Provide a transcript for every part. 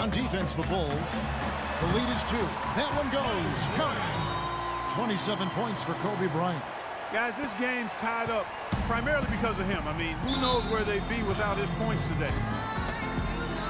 On defense, the Bulls. The lead is 2. That one goes. Count. 27 points for Kobe Bryant. Guys, this game's tied up primarily because of him. I mean, who knows where they'd be without his points today?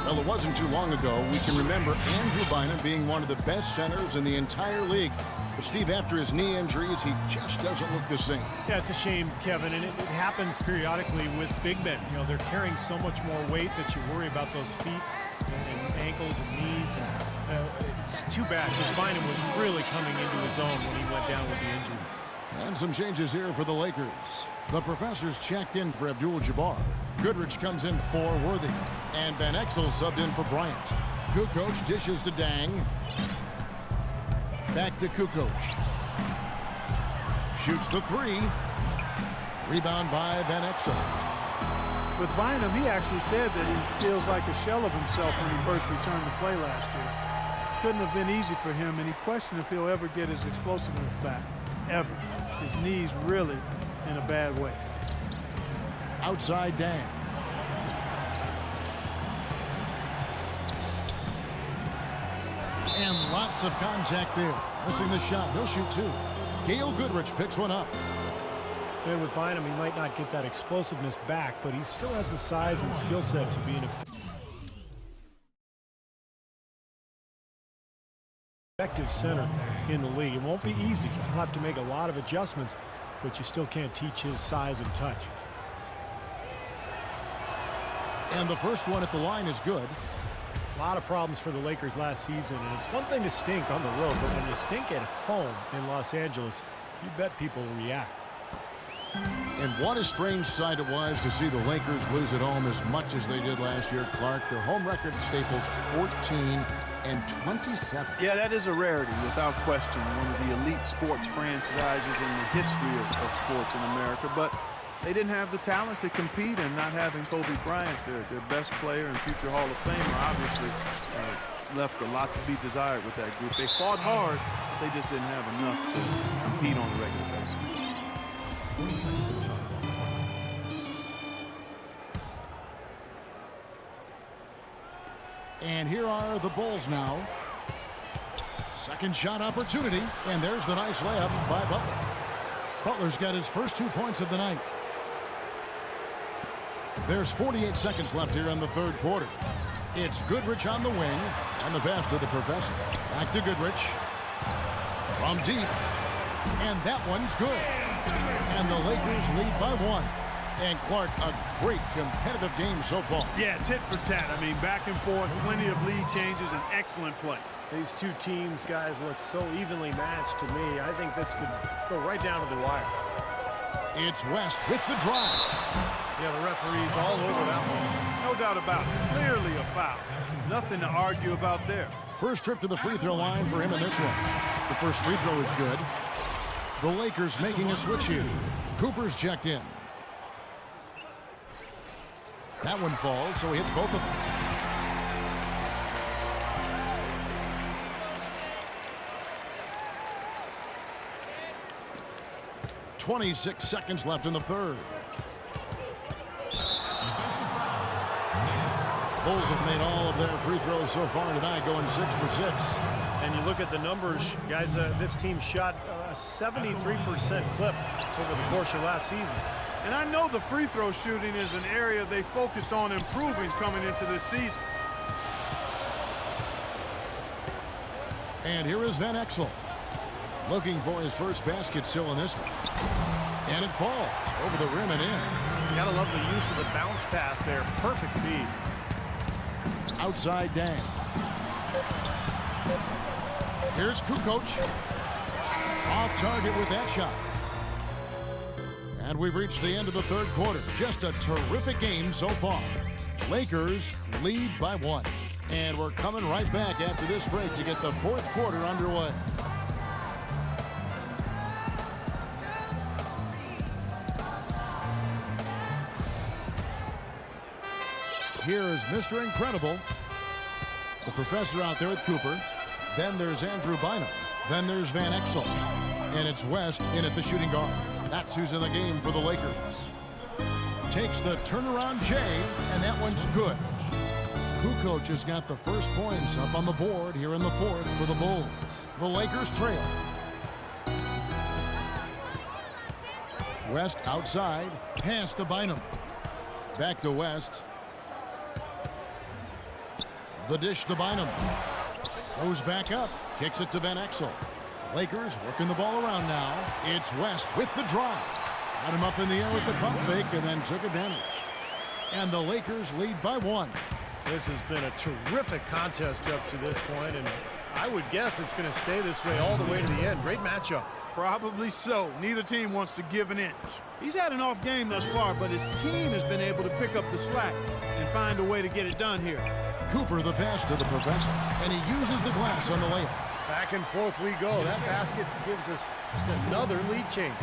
Well, it wasn't too long ago. We can remember Andrew Bynum being one of the best centers in the entire league. But, Steve, after his knee injuries, he just doesn't look the same. Yeah, it's a shame, Kevin, and it happens periodically with big men. You know, they're carrying so much more weight that you worry about those feet and ankles and knees. And, it's too bad because Bynum was really coming into his own when he went down with the injuries. And some changes here for the Lakers. The professors checked in for Abdul-Jabbar. Goodrich comes in for Worthy. And Van Exel subbed in for Bryant. Kukoc dishes to Dang. Back to Kukoc. Shoots the 3. Rebound by Van Exel. With Bynum, he actually said that he feels like a shell of himself when he first returned to play last year. Couldn't have been easy for him, and he questioned if he'll ever get his explosiveness back. Ever. His knee's really in a bad way. Outside Dang. And lots of contact there. Missing the shot. He'll shoot 2. Gail Goodrich picks one up. And with Bynum, he might not get that explosiveness back, but he still has the size and skill set to be an effective center in the league. It won't be easy. He'll have to make a lot of adjustments, but you still can't teach his size and touch. And the first one at the line is good. A lot of problems for the Lakers last season, and it's one thing to stink on the road, but when you stink at home in Los Angeles, you bet people will react. And what a strange sight it was to see the Lakers lose at home as much as they did last year, Clark. Their home record staples 14-27. Yeah, that is a rarity, without question. One of the elite sports franchises in the history of sports in America. But they didn't have the talent to compete, and not having Kobe Bryant, their best player and future Hall of Famer, obviously left a lot to be desired with that group. They fought hard, but they just didn't have enough to compete on a regular basis. And here are the Bulls now. Second shot opportunity, and there's the nice layup by Butler. Butler's got his first 2 points of the night. There's 48 seconds left here in the third quarter. It's Goodrich on the wing, and the pass to the professor. Back to Goodrich. From deep, and that one's good. And the Lakers lead by 1. And Clark, a great competitive game so far. Yeah, tit for tat. I mean, back and forth, plenty of lead changes, and excellent play. These two teams, guys, look so evenly matched to me. I think this could go right down to the wire. It's West with the drive. Yeah, the referee's all over that one. No doubt about it. Clearly a foul. Nothing to argue about there. First trip to the free throw line for him in this one. The first free throw is good. The Lakers making a switch here. Cooper's checked in. That one falls, so he hits both of them. .26 seconds left in the third. Bulls have made all of their free throws so far tonight, going 6 for 6. And you look at the numbers, guys, this team shot a 73% clip over the course of last season. And I know the free throw shooting is an area they focused on improving coming into this season. And here is Van Exel, looking for his first basket still in this one. And it falls over the rim and in. You gotta love the use of the bounce pass there. Perfect feed. Outside Dang. Here's Kukoc. Off target with that shot. And we've reached the end of the third quarter. Just a terrific game so far. Lakers lead by 1. And we're coming right back after this break to get the fourth quarter underway. Here is Mr. Incredible. The professor out there with Cooper. Then there's Andrew Bynum. Then there's Van Exel. And it's West in at the shooting guard. That's who's in the game for the Lakers. Takes the turnaround J, and that one's good. Kukoc has got the first points up on the board here in the fourth for the Bulls. The Lakers trail. West outside, pass to Bynum. Back to West. The dish to Bynum. Goes back up, kicks it to Van Exel. Lakers working the ball around now. It's West with the drive. Got him up in the air with the pump fake and then took advantage. And the Lakers lead by 1. This has been a terrific contest up to this point, and I would guess it's going to stay this way all the way to the end. Great matchup. Probably so. Neither team wants to give an inch. He's had an off game thus far, but his team has been able to pick up the slack and find a way to get it done here. Cooper the pass to the professor, and he uses the glass on the layup. Back and forth we go. That basket gives us just another lead change.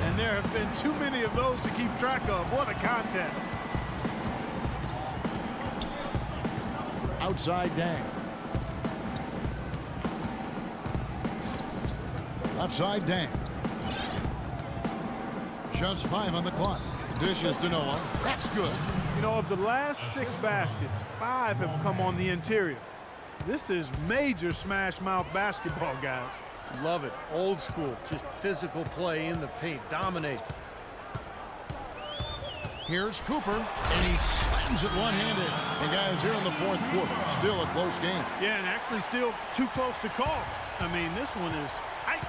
And there have been too many of those to keep track of. What a contest. Outside Dang. Left side Dang. Just 5 on the clock. Dishes to Noah. That's good. You know, of the last 6 baskets, 5 have come on the interior. This is major smash mouth basketball, guys. Love it. Old school. Just physical play in the paint. Dominate. Here's Cooper, and he slams it one-handed. And guys, here in the fourth quarter, still a close game. Yeah, and actually still too close to call. I mean, this one is tight.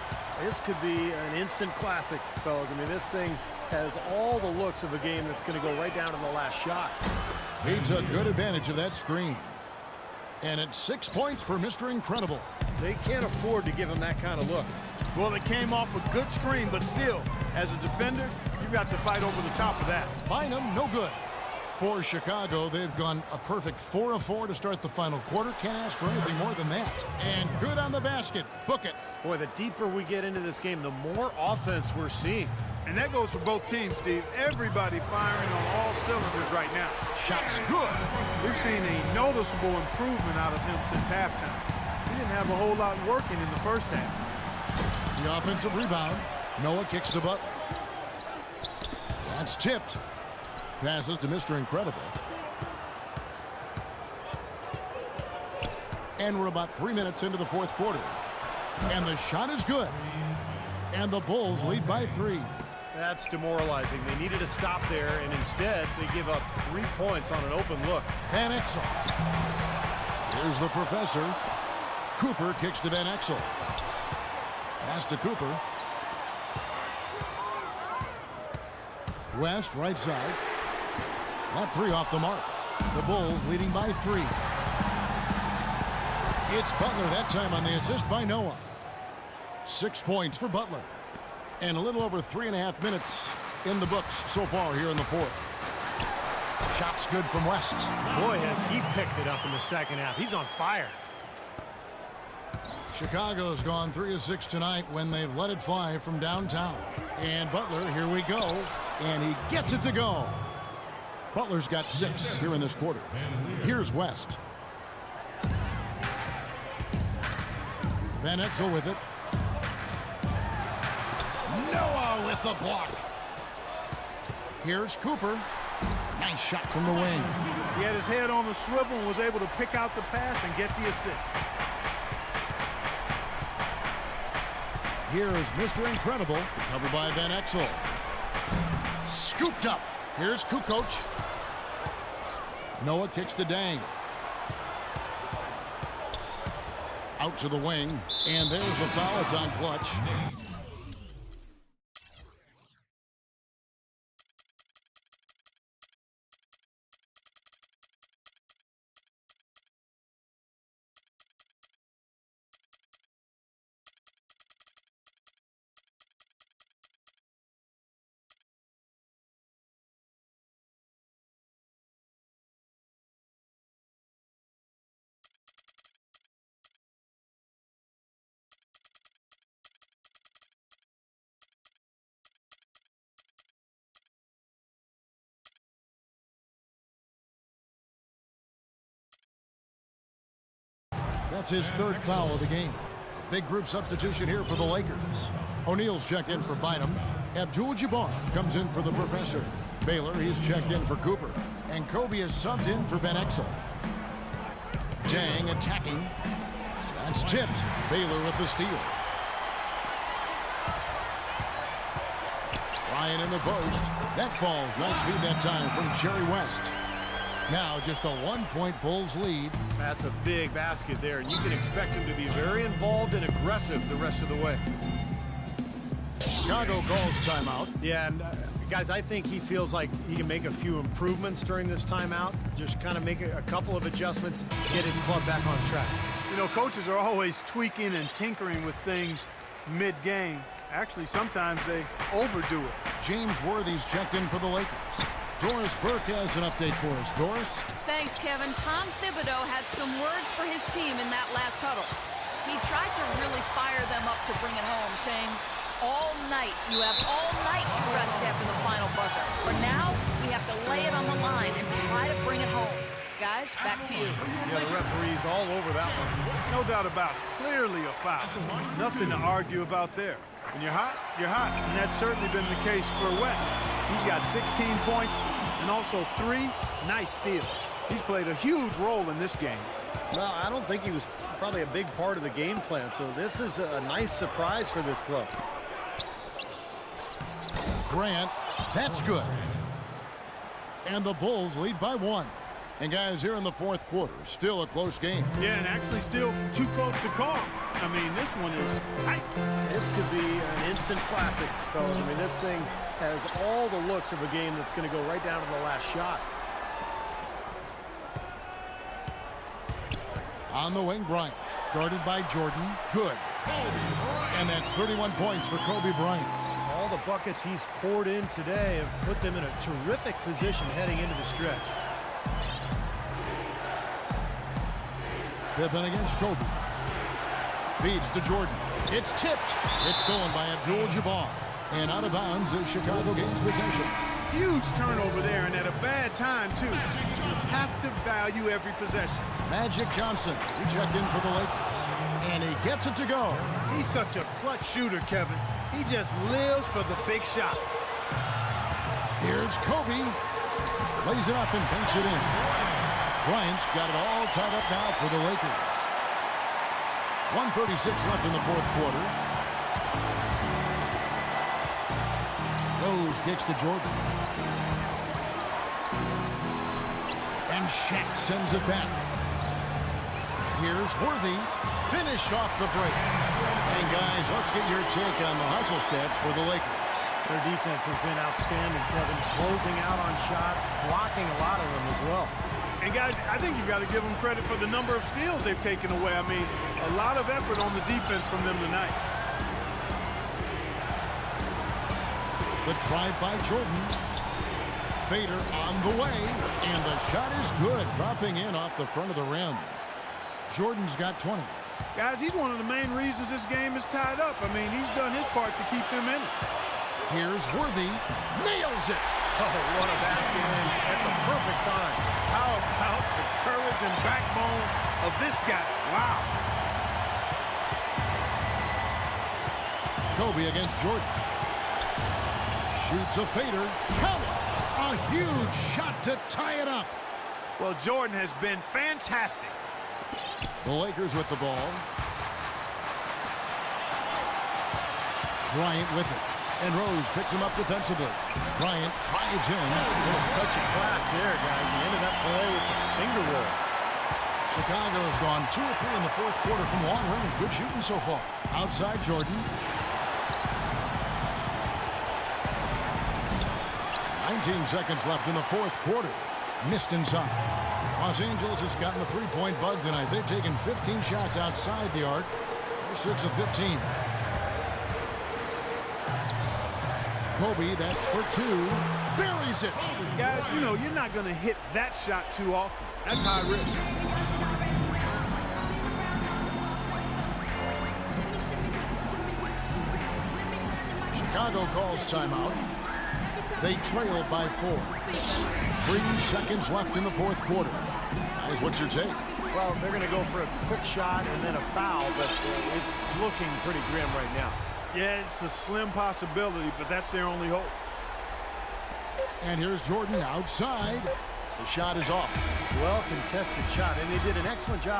This could be an instant classic, fellas. I mean, this thing has all the looks of a game that's going to go right down to the last shot. He took good advantage of that screen. And it's 6 points for Mr. Incredible. They can't afford to give him that kind of look. Well, it came off a good screen, but still, as a defender, you've got to fight over the top of that. Bynum, no good. For Chicago, they've gone a perfect 4 of 4 to start the final quarter. Can't ask for anything more than that. And good on the basket. Book it. Boy, the deeper we get into this game, the more offense we're seeing. And that goes for both teams, Steve. Everybody firing on all cylinders right now. Shot's good. We've seen a noticeable improvement out of him since halftime. He didn't have a whole lot working in the first half. The offensive rebound. Noah kicks to Butler. That's tipped. Passes to Mr. Incredible. And we're about 3 minutes into the fourth quarter. And the shot is good. And the Bulls lead by 3. That's demoralizing. They needed to stop there, and instead they give up 3 points on an open look. Van Exel. Here's the professor. Cooper kicks to Van Exel. Pass to Cooper. West, right side. That 3 off the mark. The Bulls leading by 3. It's Butler that time on the assist by Noah. 6 points for Butler. And a little over 3.5 minutes in the books so far here in the fourth. Shot's good from West. Boy, has he picked it up in the second half. He's on fire. Chicago's gone 3 of 6 tonight when they've let it fly from downtown. And Butler, here we go. And he gets it to go. Butler's got 6 here in this quarter. Here's West. Van Exel with it. Noah with the block. Here's Cooper. Nice shot from the wing. He had his head on the swivel and was able to pick out the pass and get the assist. Here is Mr. Incredible, covered by Van Exel. Scooped up. Here's Kukoc. Noah kicks to Dang. Out to the wing. And there's the foul. It's on Clutch. That's his 3rd foul of the game. Big group substitution here for the Lakers. O'Neal's checked in for Bynum. Abdul-Jabbar comes in for the professor. Baylor, he's checked in for Cooper. And Kobe is subbed in for Van Exel. Dang attacking. That's tipped. Baylor with the steal. Ryan in the post. That falls. Nice feed that time from Jerry West. Now just a 1-point Bulls lead. That's a big basket there, and you can expect him to be very involved and aggressive the rest of the way. Chicago calls timeout. Yeah, and guys, I think he feels like he can make a few improvements during this timeout. Just kind of make a couple of adjustments, get his club back on track. You know, coaches are always tweaking and tinkering with things mid-game. Actually, sometimes they overdo it. James Worthy's checked in for the Lakers. Doris Burke has an update for us. Doris? Thanks, Kevin. Tom Thibodeau had some words for his team in that last huddle. He tried to really fire them up to bring it home, saying, all night, you have all night to rest after the final buzzer. For now, we have to lay it on the line and try to bring it home. Guys, back to you. Yeah, the referee's all over that one. No doubt about it. Clearly a foul. Nothing to argue about there. When you're hot, you're hot. And that's certainly been the case for West. He's got 16 points and also 3 nice steals. He's played a huge role in this game. Well, I don't think he was probably a big part of the game plan, so this is a nice surprise for this club. Grant, that's good. And the Bulls lead by 1. And guys, here in the fourth quarter, still a close game. Yeah, and actually still too close to call. I mean, this one is tight. This could be an instant classic, fellas. I mean, this thing has all the looks of a game that's going to go right down to the last shot. On the wing, Bryant, guarded by Jordan. Good. And that's 31 points for Kobe Bryant. All the buckets he's poured in today have put them in a terrific position heading into the stretch. Pippen against Kobe. Feeds to Jordan. It's tipped. It's stolen by Abdul-Jabbar. And out of bounds as Chicago gains possession. Huge turnover there, and at a bad time, too. You have to value every possession. Magic Johnson, he checked in for the Lakers. And he gets it to go. He's such a clutch shooter, Kevin. He just lives for the big shot. Here's Kobe. Plays it up and banks it in. Bryant's got it all tied up now for the Lakers. 1:36 left in the fourth quarter. Rose kicks to Jordan. And Shaq sends it back. Here's Worthy. Finish off the break. And guys, let's get your take on the hustle stats for the Lakers. Their defense has been outstanding, Kevin. Closing out on shots, blocking a lot of them as well. And guys, I think you've got to give them credit for the number of steals they've taken away. I mean, a lot of effort on the defense from them tonight. The drive by Jordan. Fader on the way. And the shot is good, dropping in off the front of the rim. Jordan's got 20. Guys, he's one of the main reasons this game is tied up. I mean, he's done his part to keep them in it. Here's Worthy. Nails it. Oh, what a basket in at the perfect time. How about the courage and backbone of this guy? Wow. Kobe against Jordan. Shoots a fader. Count it. A huge shot to tie it up. Well, Jordan has been fantastic. The Lakers with the ball. Bryant with it. And Rose picks him up defensively. Bryant drives in. A little touch of class there, guys. He ended up play with the finger roll. Chicago has gone 2 or 3 in the fourth quarter from long range. Good shooting so far. Outside Jordan. 19 seconds left in the fourth quarter. Missed inside. Los Angeles has gotten the three-point bug tonight. They've taken 15 shots outside the arc. They're 6 of 15. Kobe, that's for 2. Buries it. Guys, you know, you're not going to hit that shot too often. That's high risk. Chicago calls timeout. They trail by 4. 3 seconds left in the fourth quarter. Guys, what's your take? Well, they're going to go for a quick shot and then a foul, but it's looking pretty grim right now. Yeah, it's a slim possibility, but that's their only hope. And here's Jordan outside. The shot is off. Well contested shot, and they did an excellent job.